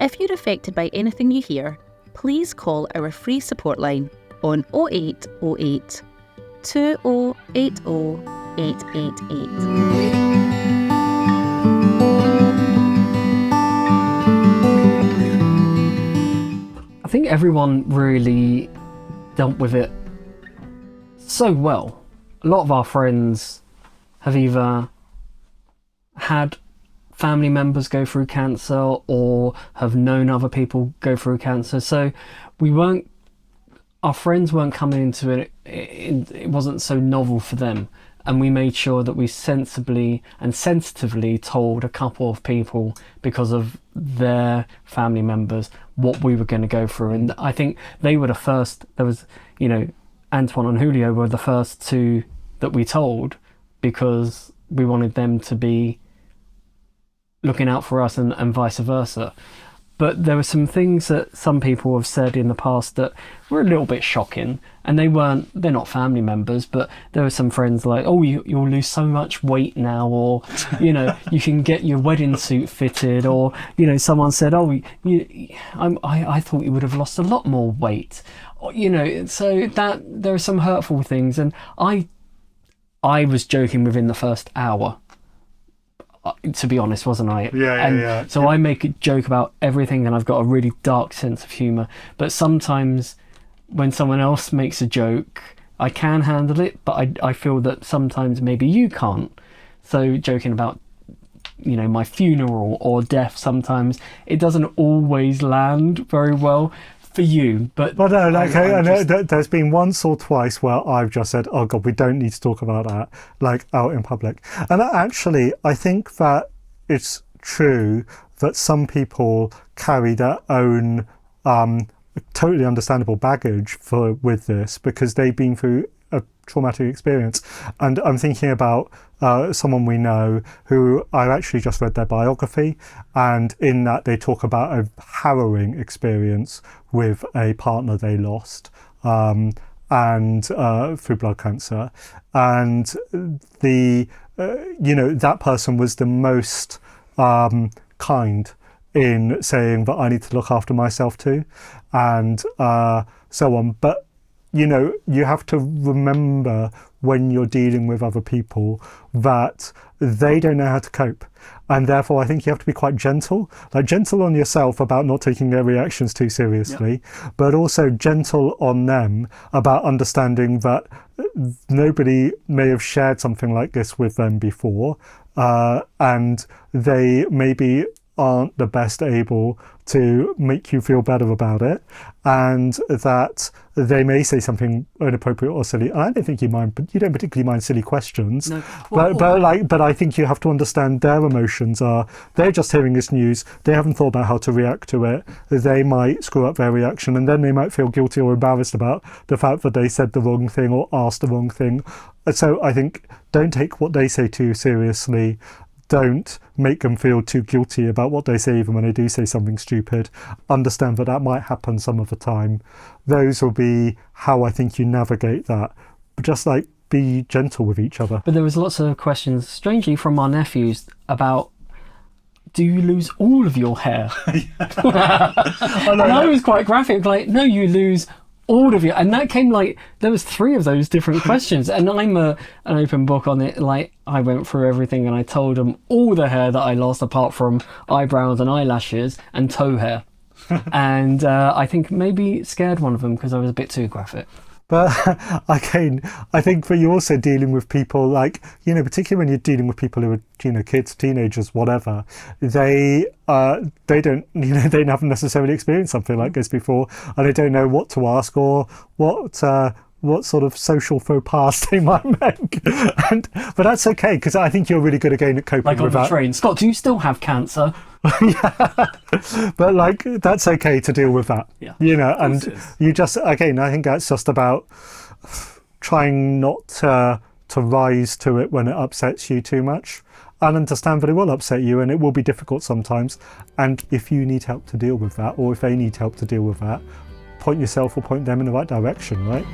If you're affected by anything you hear, please call our free support line on 0808 2080 888. I think everyone really dealt with it so well. A lot of our friends have either had family members go through cancer or have known other people go through cancer. So our friends weren't coming into it, it wasn't so novel for them. And we made sure that we sensibly and sensitively told a couple of people, because of their family members, what we were going to go through. And I think they were the first. There was, Antoine and Julio were the first two that we told, because we wanted them to be looking out for us and vice versa. But there were some things that some people have said in the past that were a little bit shocking, and they're not family members, but there were some friends like, oh, you'll lose so much weight now, or, you can get your wedding suit fitted, or, someone said, oh, I thought you would have lost a lot more weight, so that there are some hurtful things. And I was joking within the first hour, to be honest, wasn't I? Yeah. So I make a joke about everything, and I've got a really dark sense of humour. But sometimes when someone else makes a joke, I can handle it, but I feel that sometimes maybe you can't. So joking about, my funeral or death, sometimes it doesn't always land very well for you. But no, I know there's been once or twice where I've just said, oh God, we don't need to talk about that, like out in public. And actually, I think that it's true that some people carry their own totally understandable baggage with this, because they've been through a traumatic experience. And I'm thinking about someone we know who I actually just read their biography, and in that they talk about a harrowing experience with a partner they lost and through blood cancer, and that person was the most kind in saying that I need to look after myself too, and so on. But you have to remember when you're dealing with other people that they don't know how to cope. And therefore, I think you have to be quite gentle on yourself about not taking their reactions too seriously, but also gentle on them about understanding that nobody may have shared something like this with them before, and they maybe aren't the best able to make you feel better about it, and that they may say something inappropriate or silly. And I don't think you mind, but you don't particularly mind silly questions. No. But I think you have to understand their emotions are, they're just hearing this news, they haven't thought about how to react to it, they might screw up their reaction, and then they might feel guilty or embarrassed about the fact that they said the wrong thing or asked the wrong thing. So I think don't take what they say too seriously. Don't make them feel too guilty about what they say, even when they do say something stupid. Understand that might happen some of the time. Those will be how I think you navigate that. But just be gentle with each other. But there was lots of questions, strangely, from our nephews about, do you lose all of your hair? And I was quite graphic, no, you lose all of it. And that came there was 3 of those different questions, and I'm an open book on it. I went through everything and I told them all the hair that I lost, apart from eyebrows and eyelashes and toe hair. And I think maybe scared one of them because I was a bit too graphic. But again, I think for you also dealing with people particularly when you're dealing with people who are, kids, teenagers, whatever, they don't, they haven't necessarily experienced something like this before, and they don't know what to ask or what sort of social faux pas they might make. But that's okay, because I think you're really good again at coping with that. Like on the train, Scott, do you still have cancer? Yeah, but that's okay to deal with that. Yeah, and you just, again, I think that's just about trying not to rise to it when it upsets you too much, and understand that it will upset you and it will be difficult sometimes. And if you need help to deal with that, or if they need help to deal with that, point yourself or point them in the right direction, right?